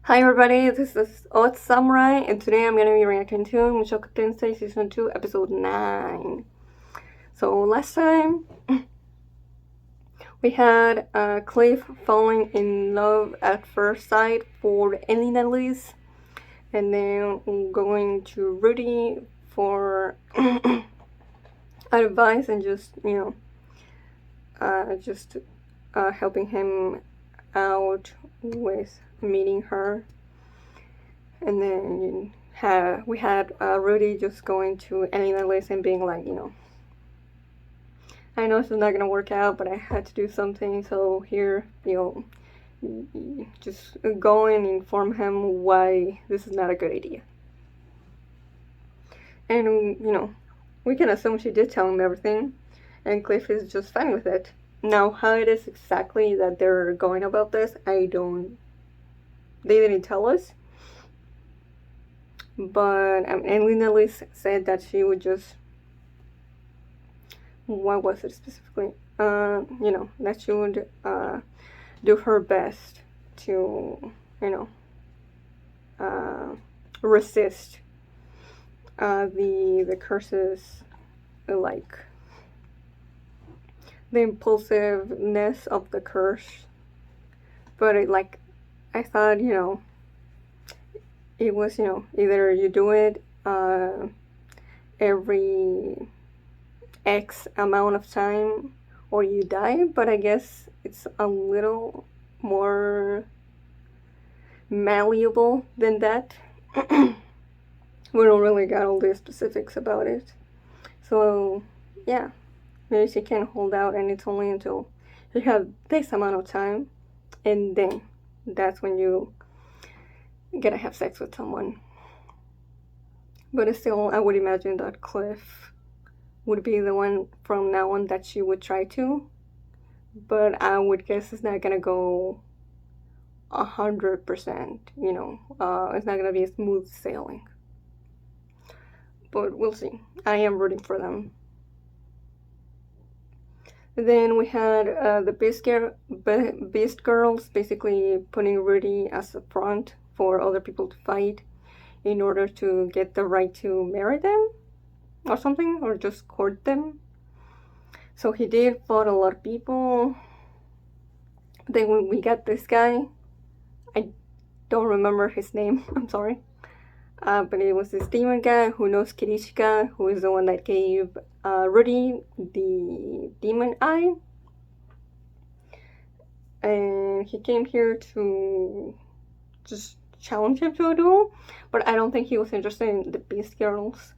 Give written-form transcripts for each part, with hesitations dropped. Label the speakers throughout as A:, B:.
A: Hi everybody, this is Odd Samurai, and today I'm gonna be reacting to Mushoku Tensei Season 2, Episode 9. So last time, we had Cliff falling in love at first sight for Elina's, and then going to Rudy for advice and just helping him out with meeting her. And then we had Rudy just going to Elina's and being like, I know this is not gonna work out, but I had to do something. So here, just go and inform him why this is not a good idea. And we can assume she did tell him everything, and Cliff is just fine with it. Now, how it is exactly that they're going about this, they didn't tell us. But Elena Liz said that she would just, what was it specifically? That she would do her best to, resist the curses, like the impulsiveness of the curse. But I thought, it was, either you do it every X amount of time or you die, but I guess it's a little more malleable than that. We don't really got all the specifics about it. So, yeah, maybe she can hold out, and it's only until you have this amount of time, and then that's when you gotta have sex with someone. But still, I would imagine that Cliff would be the one from now on that she would try to. But I would guess it's not gonna go 100%, it's not gonna be a smooth sailing. But we'll see. I am rooting for them. Then we had the Beast Girls basically putting Rudy as a front for other people to fight in order to get the right to marry them or something, or just court them. So he did fought a lot of people. Then we got this guy. I don't remember his name. I'm sorry. But it was this demon guy who knows Kirishika, who is the one that gave Rudy the demon eye. And he came here to just challenge him to a duel, but I don't think he was interested in the Beast Girls.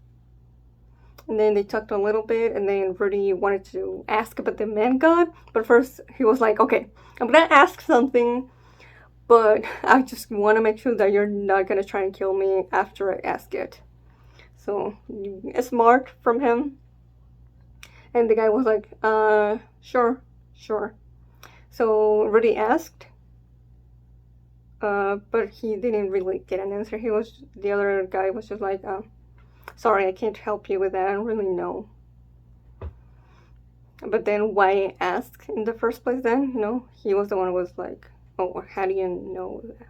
A: And then they talked a little bit, and then Rudy wanted to ask about the man god, but first he was like, okay, I'm gonna ask something, but I just want to make sure that you're not gonna try and kill me after I ask it. So, smart from him. And the guy was like, sure. So Rudy asked, but he didn't really get an answer. The other guy was just like, sorry, I can't help you with that, I don't really know. But then why ask in the first place then? He was the one who was like, oh, how do you know that?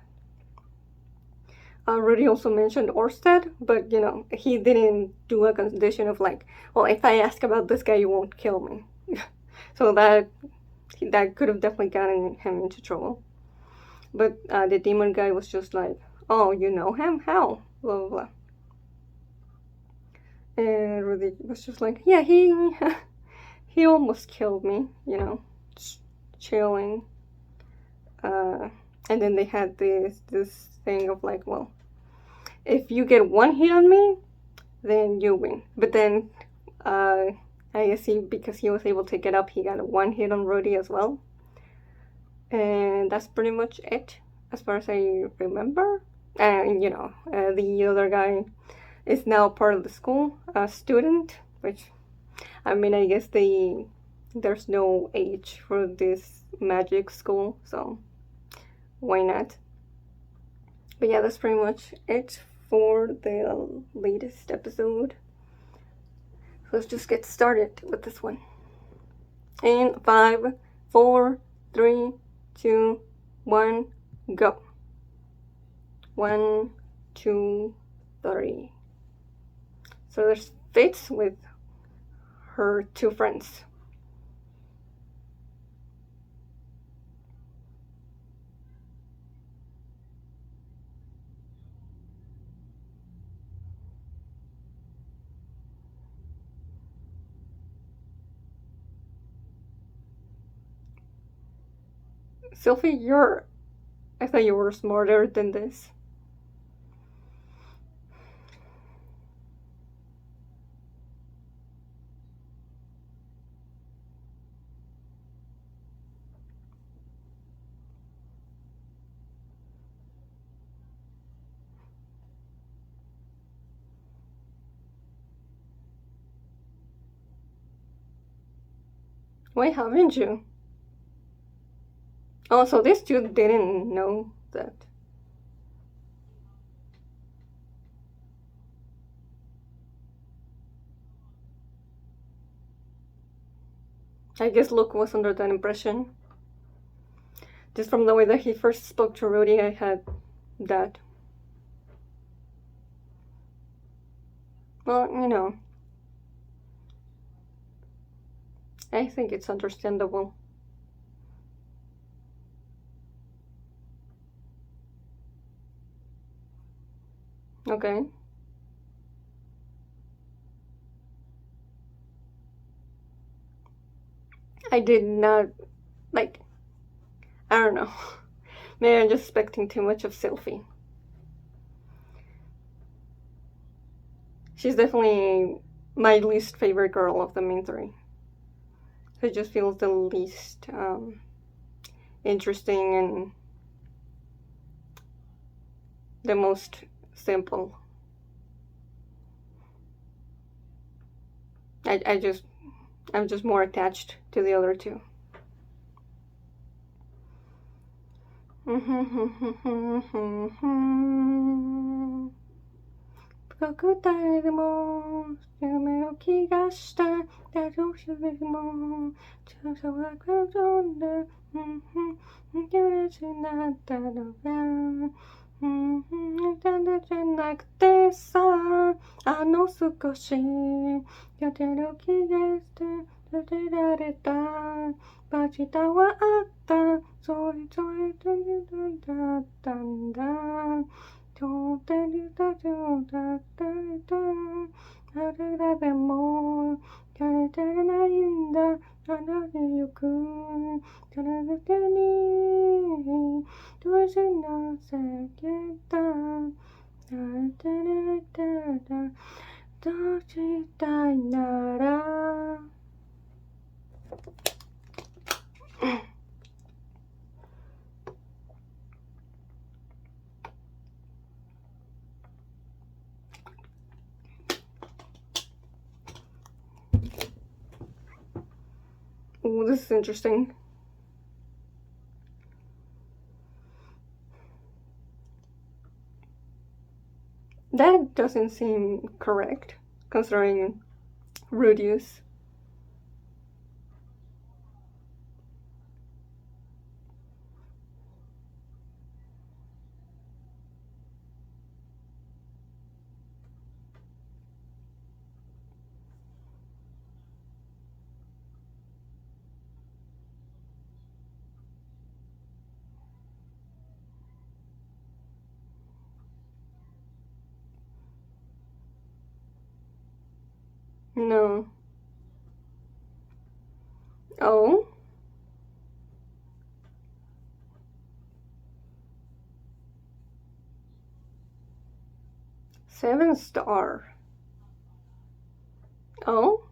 A: Rudy also mentioned Orsted, but he didn't do a condition of like, well, if I ask about this guy, you won't kill me. So that could have definitely gotten him into trouble. But the demon guy was just like, oh, you know him? How? Blah, blah, blah. And Rudy was just like, yeah, he almost killed me, just chilling. And then they had this thing of like, well, if you get one hit on me, then you win. But then, I guess because he was able to get up, he got one hit on Rudy as well. And that's pretty much it, as far as I remember. And, the other guy is now part of the school, a student, which, I mean, I guess there's no age for this magic school, so why not? But yeah, that's pretty much it for the latest episode. So let's just get started with this one. In 5, 4, 3, 2, 1, go. 1, 2, 3. So there's Fitz with her 2 friends. Sylvie, I thought you were smarter than this. Why haven't you? Oh, so these two didn't know that. I guess Luke was under that impression. Just from the way that he first spoke to Rudy, I had that. Well, you know, I think it's understandable. Okay. I did not, like, I don't know. Maybe I'm just expecting too much of Sylvie. She's definitely my least favorite girl of the main 3. She just feels the least interesting and the most simple. I'm just more attached to the other 2.誰も夢を気がした大丈夫でも調査は空中で許しなったのがただじゃなくてさあの少しやってる気がして立てられたバチタはあったそれぞれとだったんだとてると上だったりとあれだでもやれてないんだあの日よくそれだけにどうしなさけたあれてるたらどうしたいならOh, this is interesting. That doesn't seem correct, considering Rudy's. No. Oh? 7-star. Oh?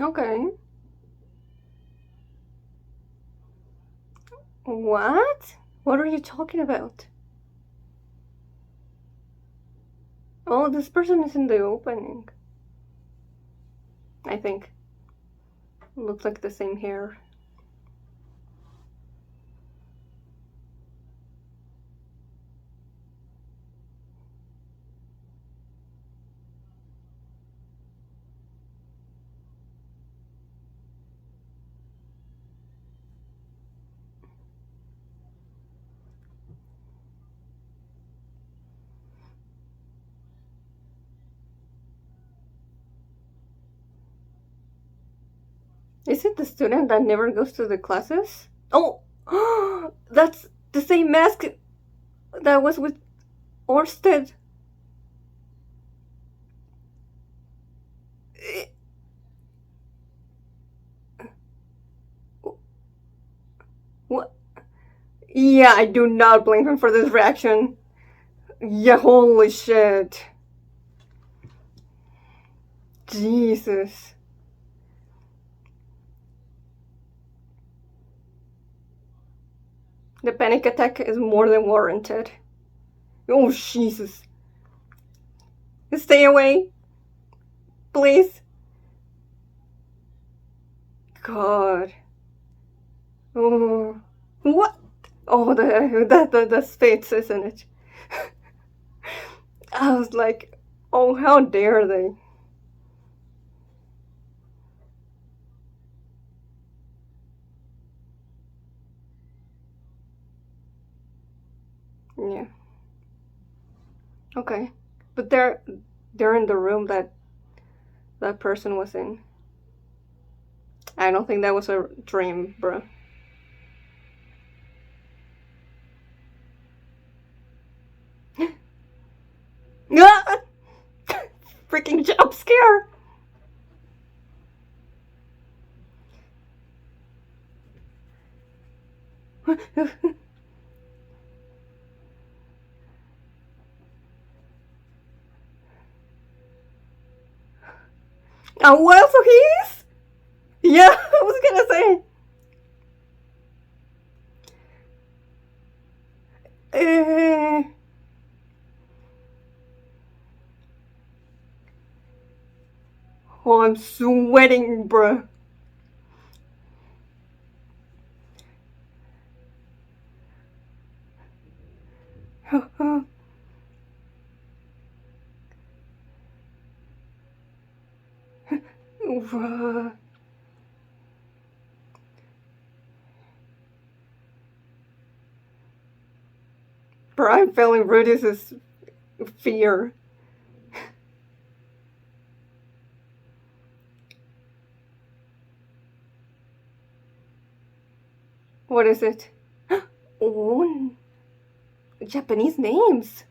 A: Okay. What? What are you talking about? Oh, this person is in the opening. I think. Looks like the same hair. Is it the student that never goes to the classes? Oh, that's the same mask that was with Orsted. What? Yeah, I do not blame him for this reaction. Yeah, holy shit. Jesus. The panic attack is more than warranted. Oh, Jesus. Stay away. Please. God. Oh. What? Oh, that's fates, isn't it? I was like, oh, how dare they? Yeah. Okay. But they're in the room that that person was in. I don't think that was a dream, bro. Ah! Freaking jump scare! Oh, well, so he is? Yeah, I was gonna say. Uh, oh, I'm sweating, bro. Bro, I'm feeling Rudy's fear. What is it? Oh, Japanese names.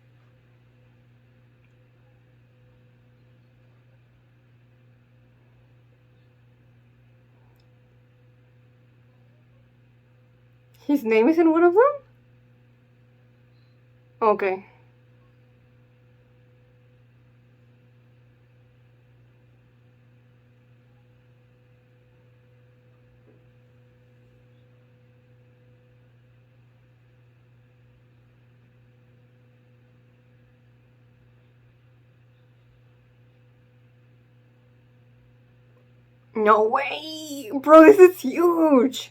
A: His name is in one of them? Okay. No way! Bro, this is huge!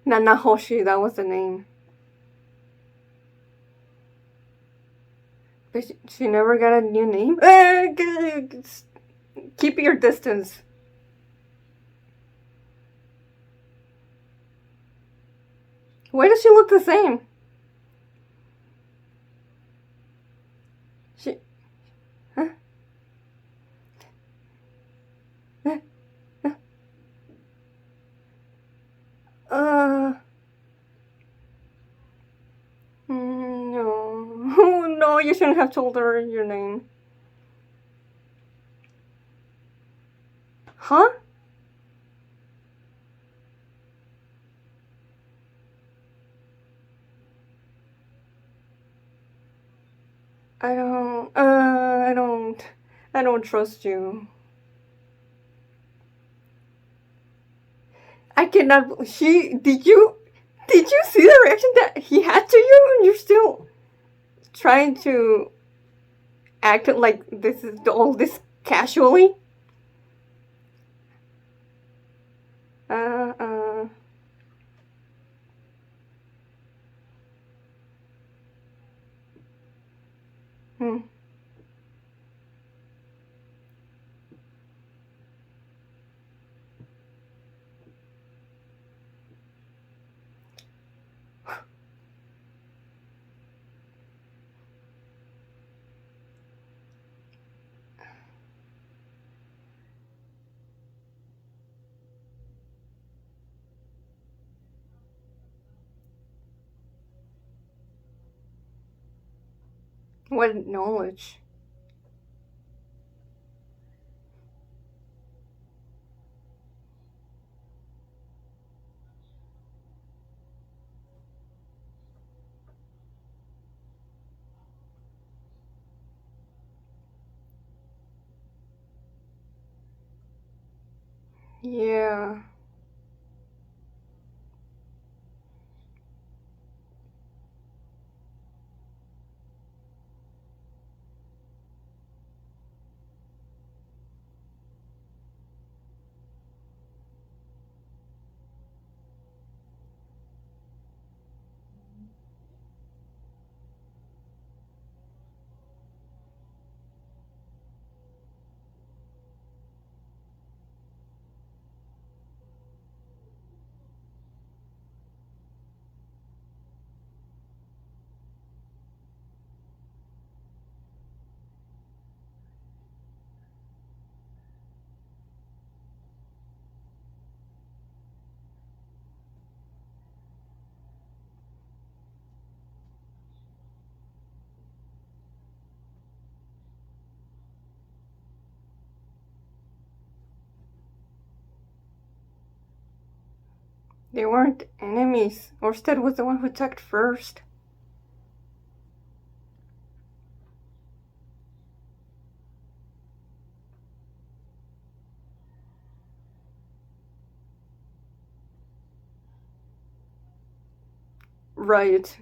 A: Nanahoshi, that was the name. But she never got a new name? Keep your distance. Why does she look the same? She. Huh? Uh. No. No, you shouldn't have told her your name. Huh? I don't. I don't. I don't trust you. I cannot. She. Did you? Did you see the reaction that he had to you? And you're still trying to act like this is all this casually? Uh. Uh. Hmm. What knowledge? Yeah. They weren't enemies. Orsted was the one who attacked first. Right.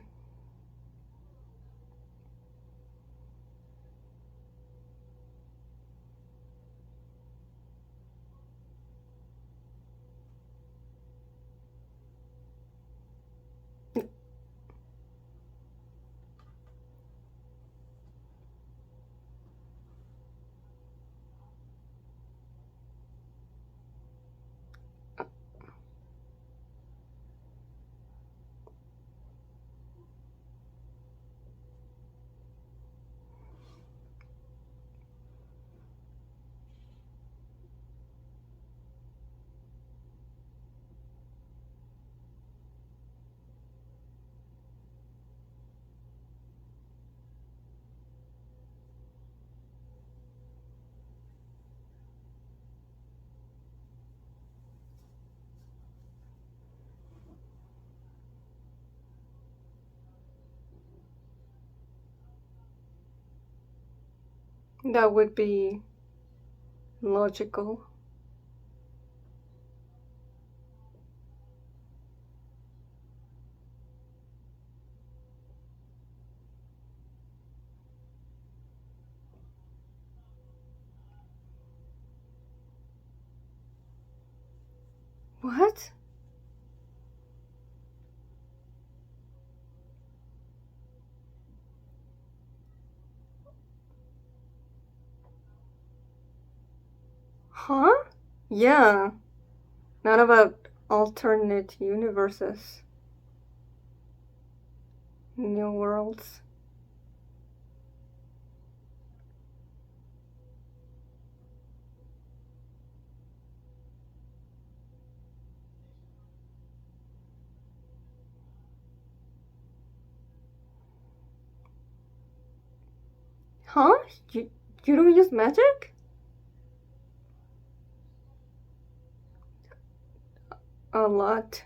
A: That would be logical. What? Huh? Yeah. Not about alternate universes. New worlds. Huh? You don't use magic? A lot.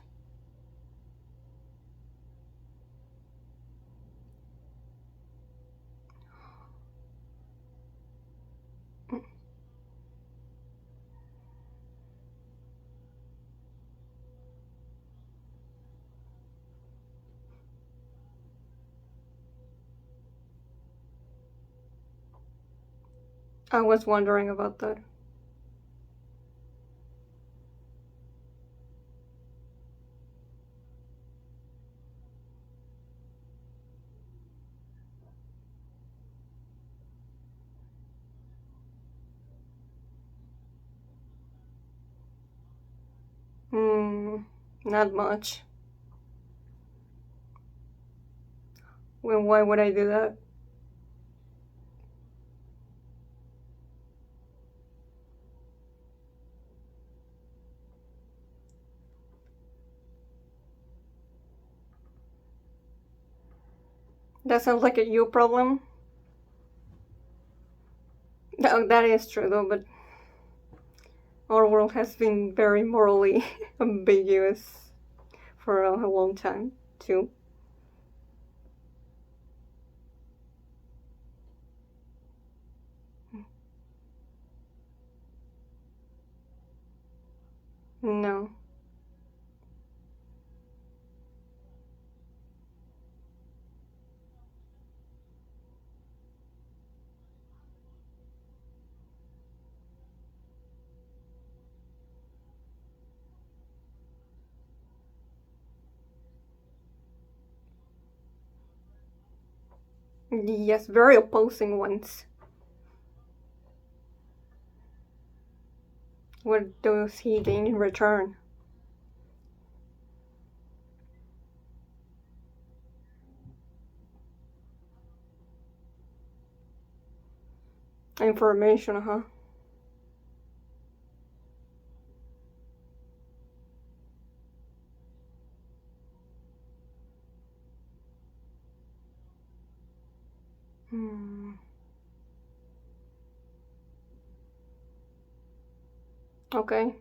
A: I was wondering about that. Hmm. Not much. Well, why would I do that? That sounds like a you problem. that is true though, but our world has been very morally ambiguous for a long time, too. No. Yes, very opposing ones. What does he gain in return? Information, huh? Hmm. Okay.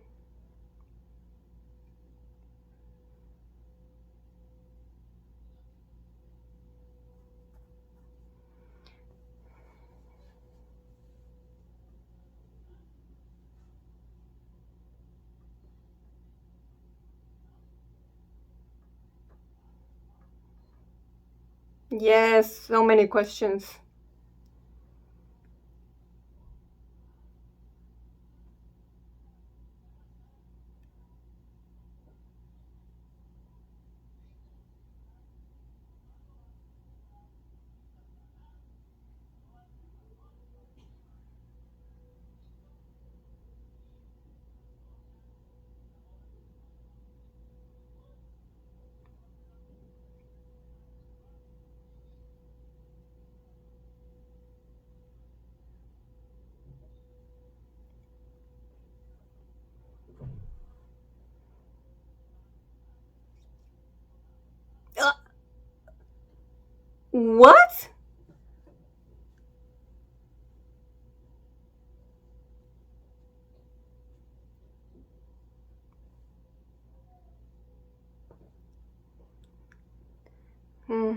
A: Yes, so many questions. Uh, what? Hmm.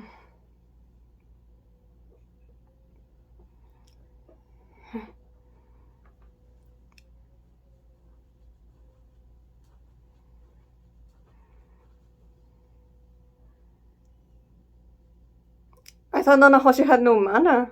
A: I thought Nanahoshi had no mana.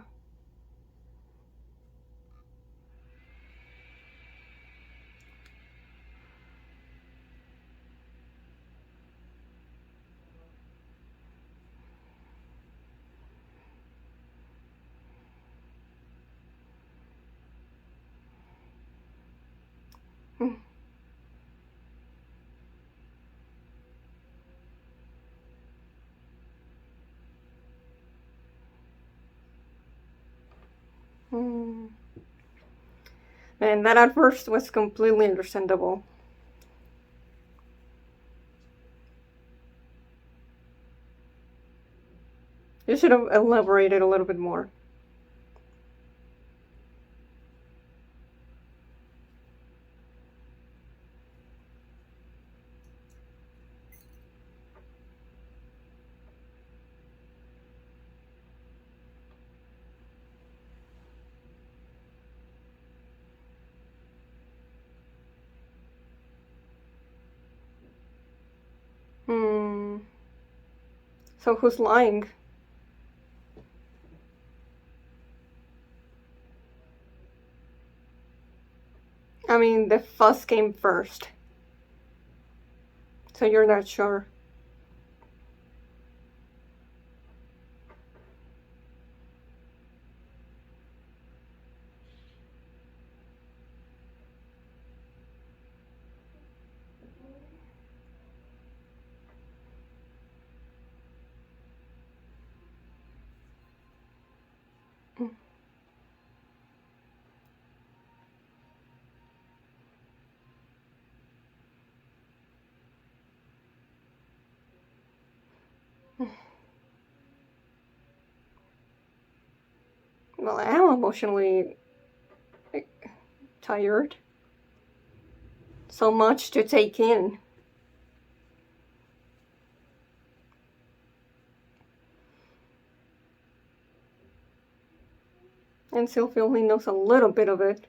A: Hmm. Hmm. And that at first was completely understandable. You should have elaborated a little bit more. Hmm. So who's lying? I mean, the fuss came first. So you're not sure. Well, I am emotionally tired. So much to take in. And Sylvie only knows a little bit of it.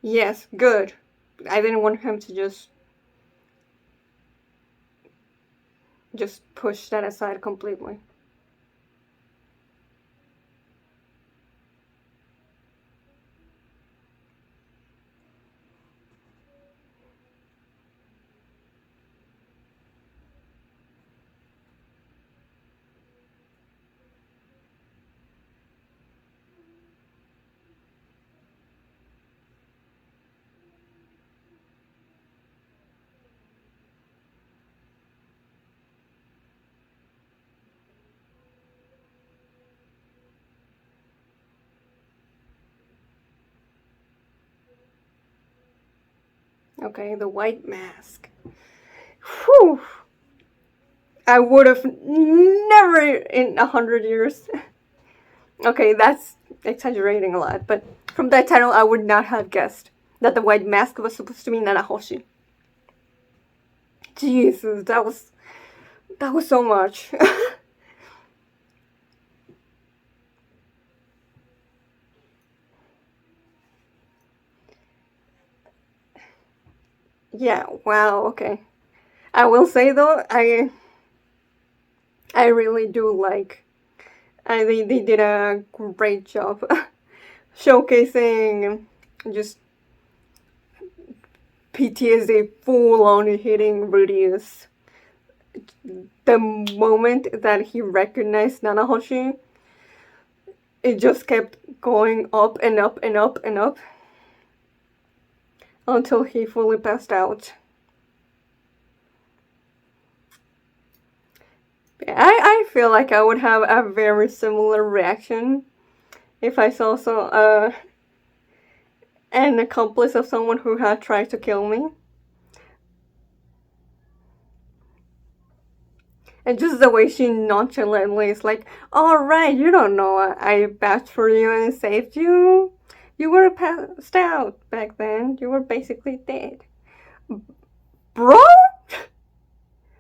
A: Yes, good. I didn't want him to just push that aside completely. Okay, the white mask. Whew. I would have never in 100 years. Okay, that's exaggerating a lot, but from that title, I would not have guessed that the white mask was supposed to be Nanahoshi. Jesus, that was so much. Yeah, wow, okay. I will say though, I really do like. They did a great job showcasing just PTSD full on hitting Rudy's. The moment that he recognized Nanahoshi, it just kept going up and up and up and up until he fully passed out. I feel like I would have a very similar reaction if I saw an accomplice of someone who had tried to kill me. And just the way she nonchalantly is like, alright, you don't know I batched for you and saved you. You were passed out back then. You were basically dead. Bro?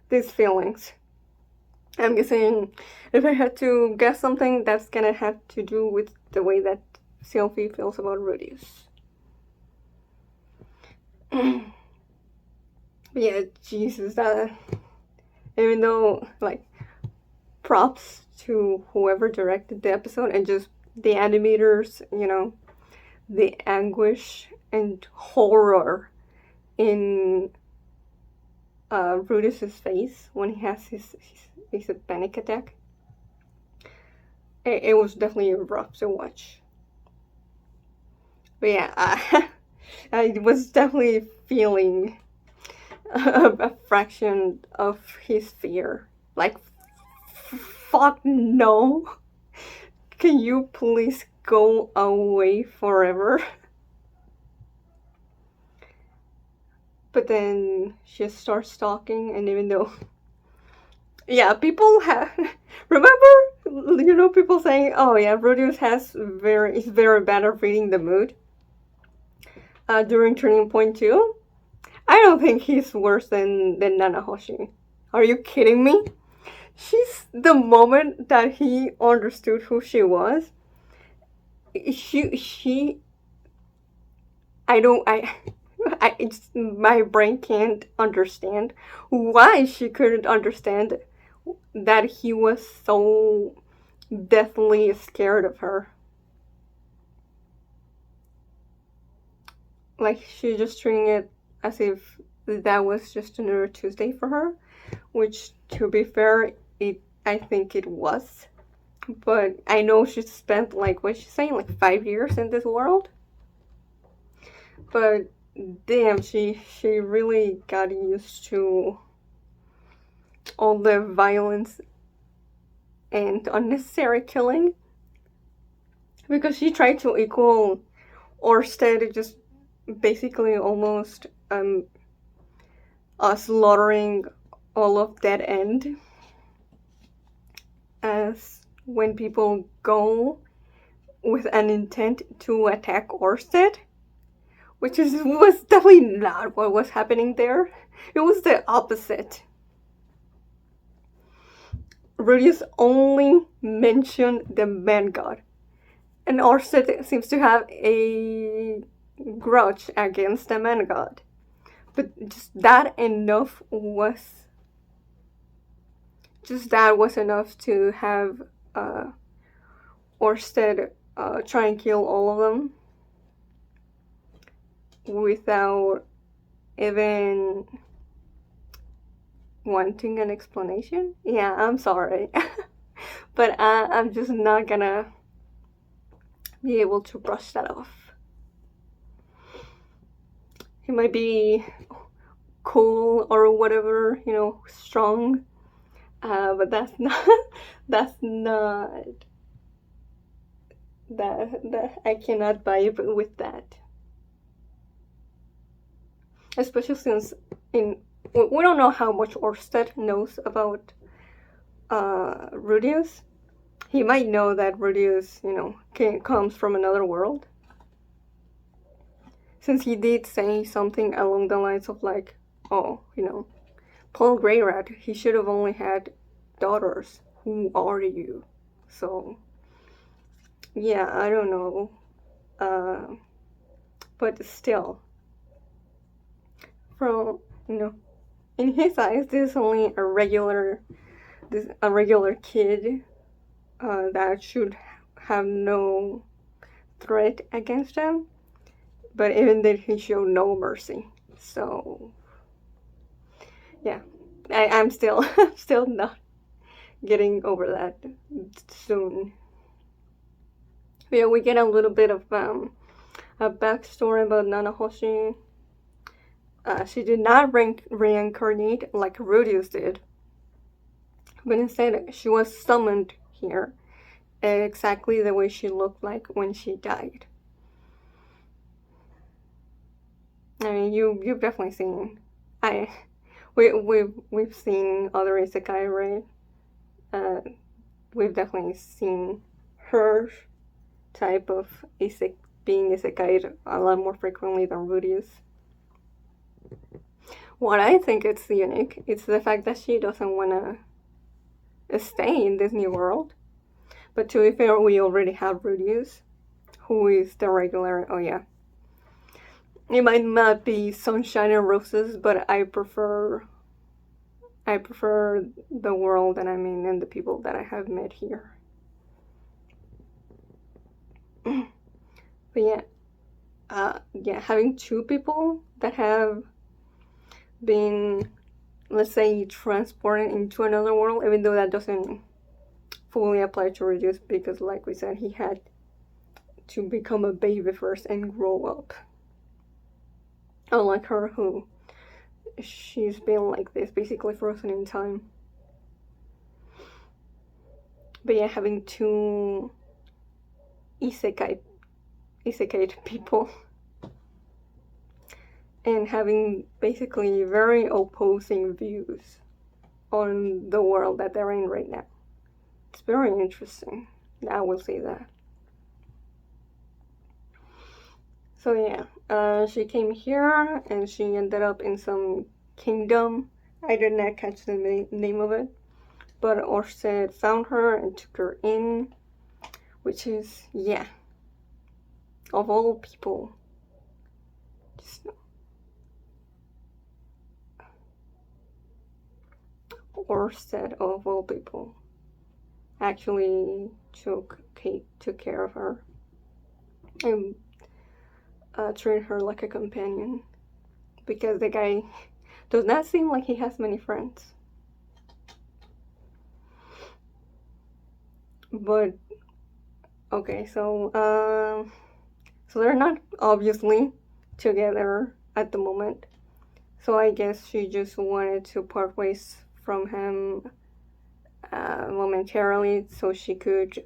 A: These feelings. I'm guessing if I had to guess something, that's gonna have to do with the way that Sylvie feels about Rudy's. Yeah, Jesus, that. Even though, like, props to whoever directed the episode and just the animators, the anguish and horror in Brutus's face when he has his panic attack. It was definitely rough to watch. But yeah, I was definitely feeling a fraction of his fear. Like, fuck no. Can you please go away forever? But then she starts talking, and even though, yeah, people have remember, people saying, oh yeah, Rudius is very bad at reading the mood. During Turning Point 2, I don't think he's worse than Nanahoshi. Are you kidding me? She's the moment that he understood who she was. She my brain can't understand why she couldn't understand that he was so deathly scared of her. Like, she just treating it as if that was just another Tuesday for her, which, to be fair, I think it was. But I know she spent, like, what's she saying, like 5 years in this world? But damn, she really got used to all the violence and unnecessary killing, because she tried to equal Orsted, just basically almost slaughtering all of Dead End as when people go with an intent to attack Orsted, which was definitely not what was happening there. It was the opposite. Rudius only mentioned the man god, and Orsted seems to have a grudge against the man god. But just that was enough to have Orsted try and kill all of them without even wanting an explanation. Yeah, I'm sorry. But I'm just not gonna be able to brush that off. He might be cool or whatever, strong, but that's not that I cannot vibe with that. Especially since we don't know how much Orsted knows about Rudius. He might know that Rudius, comes from another world. Since he did say something along the lines of like, oh, Paul Greyrat, he should have only had daughters. Who are you? So, yeah, I don't know. But still, from, in his eyes, this is only a regular kid that should have no threat against him. But even then, he showed no mercy. So, yeah, I'm still not getting over that soon. Yeah, we get a little bit of a backstory about Nanahoshi. She did not reincarnate like Rudius did, but instead she was summoned here exactly the way she looked like when she died. I mean, you've definitely seen. We've seen other isekai, right? We've definitely seen her type of being isekai a lot more frequently than Rudius. What I think it's unique, it's the fact that she doesn't want to stay in this new world. But to be fair, we already have Rudius, who is the regular. Oh yeah. It might not be sunshine and roses, but I prefer the world that I'm in and the people that I have met here. But yeah, having two people that have been, let's say, transported into another world, even though that doesn't fully apply to Rudius, because like we said, he had to become a baby first and grow up. Unlike her, who she's been like this, basically frozen in time. But yeah, having two isekai people and having basically very opposing views on the world that they're in right now. It's very interesting. I will say that. So yeah, she came here and she ended up in some kingdom. I did not catch the name of it, but Orsted found her and took her in, which is, yeah, of all people, just Orsted of all people actually took care of her and treated her like a companion, because the guy does not seem like he has many friends. But okay, so they're not obviously together at the moment. So I guess she just wanted to part ways from him momentarily so she could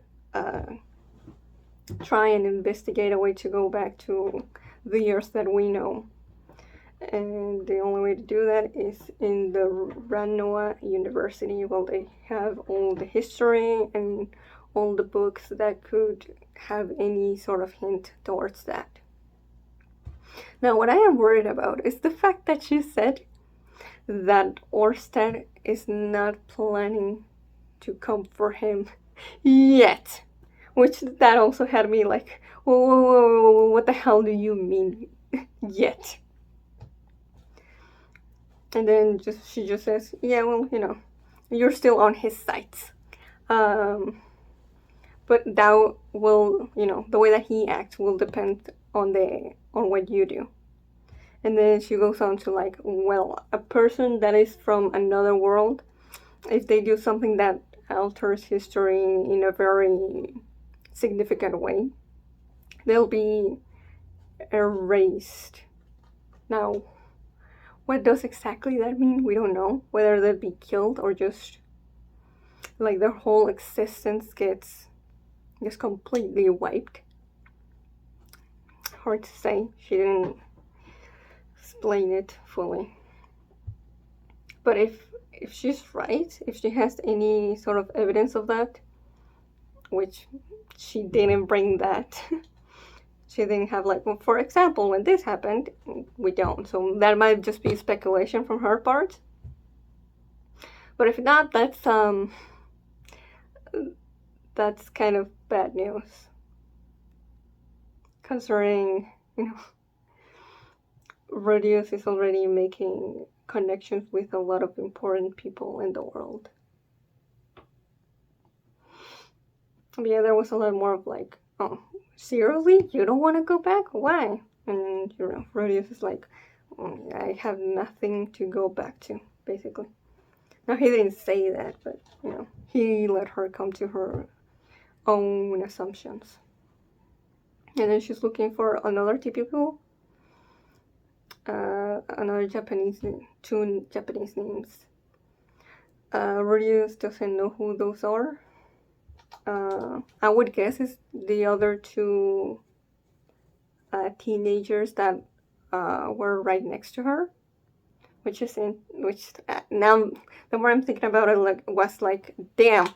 A: try and investigate a way to go back to the years that we know. And the only way to do that is in the Ranoa University. Well, they have all the history and all the books that could have any sort of hint towards that. Now, what I am worried about is the fact that she said that Orsted is not planning to come for him yet. Which that also had me like, whoa, what the hell do you mean yet? And then she just says, yeah, well, you're still on his sights. But that will, the way that he acts will depend on what you do. And then she goes on to like, well, a person that is from another world, if they do something that alters history in a very significant way, they'll be erased. Now, what does exactly that mean? We don't know. Whether they'll be killed or just like their whole existence gets just completely wiped. Hard to say. She didn't explain it fully. But if she's right, if she has any sort of evidence of that, which she didn't bring that. She didn't have like, well, for example, when this happened, we don't. So that might just be speculation from her part. But if not, that's kind of bad news. Considering, Rudius is already making connections with a lot of important people in the world. But yeah, there was a lot more of like, oh, seriously? You don't want to go back? Why? And, Rudius is like, I have nothing to go back to, basically. Now, he didn't say that, but, he let her come to her own assumptions. And then she's looking for another two people. Another two Japanese names. Rudius doesn't know who those are. I would guess it's the other two teenagers that were right next to her, which now the more I'm thinking about it, was like, damn.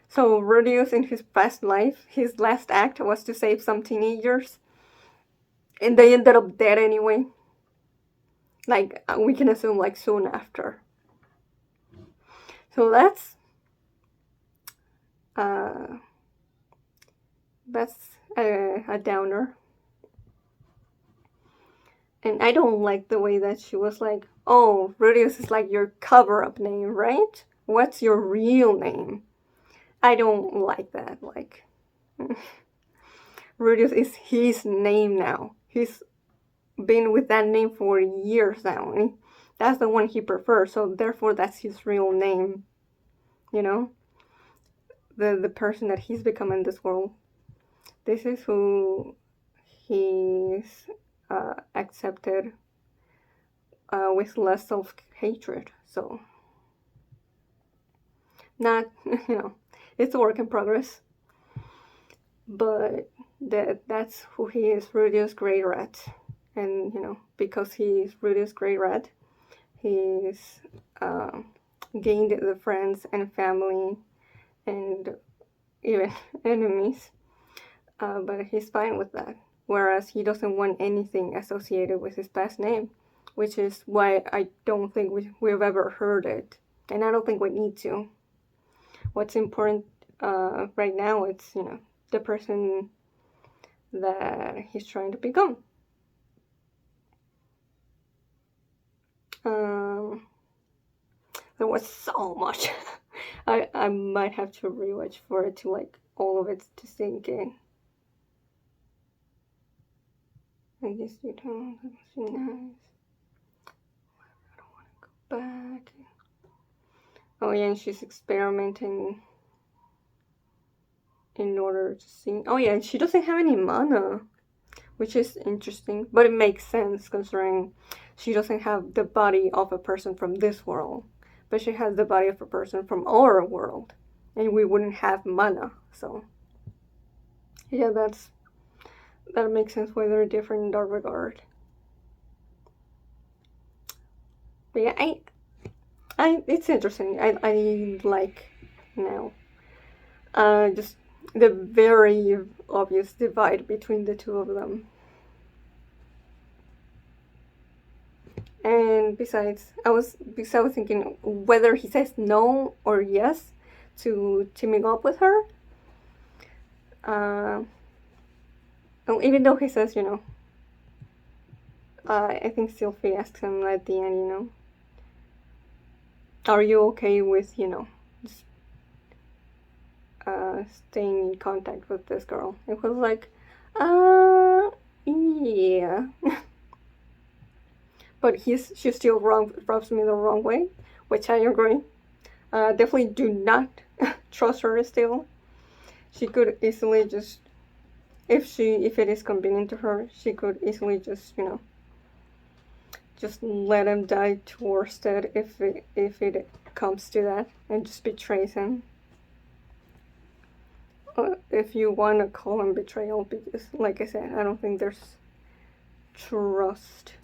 A: So Rudius in his past life, his last act was to save some teenagers, and they ended up dead anyway. Like, we can assume like soon after. So that's a downer. And I don't like the way that she was like, oh, Rudius is like your cover-up name, right? What's your real name? I don't like that. Like, Rudius is his name now. He's been with that name for years now. And that's the one he prefers, so therefore that's his real name. The person that he's become in this world. This is who he's accepted with less self-hatred. So, not, it's a work in progress. But that's who he is, Rudius Grey Rat. And, because he's Rudius Grey Rat, he's gained the friends and family and even enemies. But he's fine with that. Whereas he doesn't want anything associated with his past name, which is why I don't think we've ever heard it. And I don't think we need to. What's important right now, it's, the person that he's trying to become. There was so much. I might have to rewatch for it to like all of it to sink in. I guess you don't. That must be nice. I don't want to go back. Oh yeah, and she's experimenting in order to see. Oh yeah, she doesn't have any mana, which is interesting, but it makes sense considering she doesn't have the body of a person from this world, but she has the body of a person from our world, and we wouldn't have mana. So yeah, that makes sense why they're different in that regard. But yeah, it's interesting. I like now. Just the very obvious divide between the two of them. And besides, I was thinking whether he says no or yes to teaming up with her. Even though he says, I think Sylvie asks him at the end, are you okay with, just, staying in contact with this girl? It was like, yeah. But she still rubs me the wrong way, which I agree. Definitely do not trust her still. She could easily just, if it is convenient to her, she could easily just, just let him die to Orsted if it comes to that, and just betrays him. If you want to call him betrayal, because, like I said, I don't think there's trust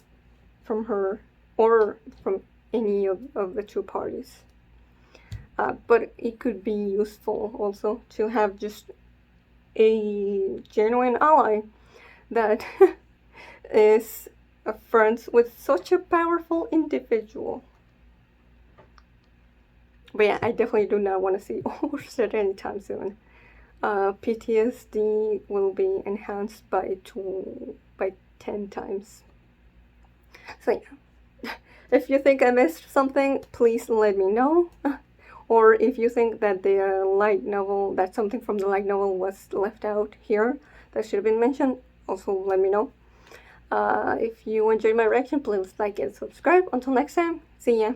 A: from her or from any of the two parties. But it could be useful also to have just a genuine ally that is friends with such a powerful individual. But yeah, I definitely do not want to see Orsted anytime soon. PTSD will be enhanced by 10 times. So yeah, if you think I missed something, please let me know. Or if you think that the light novel, that something from the light novel was left out here that should have been mentioned, also let me know. If you enjoyed my reaction, please like and subscribe. Until next time, see ya.